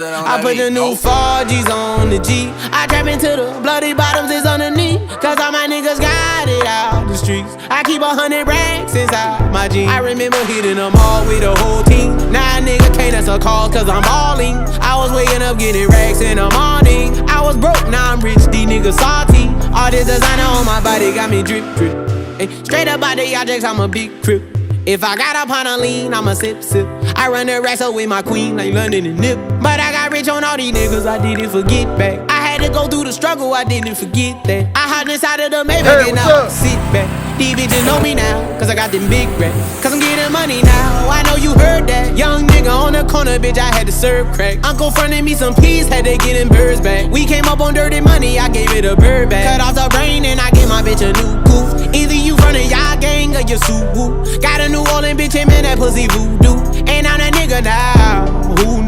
I put the new 4Gs on the G. I trap into the bloody bottoms is underneath. Cause all my niggas got it out the streets. I keep 100 racks inside my jeans. I remember hitting them all with the whole team. Now a nigga can't answer calls cause I'm balling. I was waking up getting racks in the morning. I was broke, now I'm rich, these niggas salty. All this designer on my body got me drip drip. Ay, straight up out the objects, I'm a big crip. If I got up on a lean, I'ma sip sip. I run the racks up with my queen like London and Nip. But I got rich on all these niggas, I didn't forget back. I had to go through the struggle, I didn't forget that. I hopped inside of the Maybach and now sit back. These bitches know me now, cause I got them big racks. Cause I'm getting money now, I know you heard that. Young nigga on the corner, bitch, I had to serve crack. Uncle fronted me some peas, had to get them birds back. We came up on dirty money, I gave it a bird back. Cut off the brain and I gave my bitch a new goof. Either you frontin' y'all gang or you Subaru. Got a New Orleans bitch, and man, that pussy voodoo. And I'm that nigga now, who knew?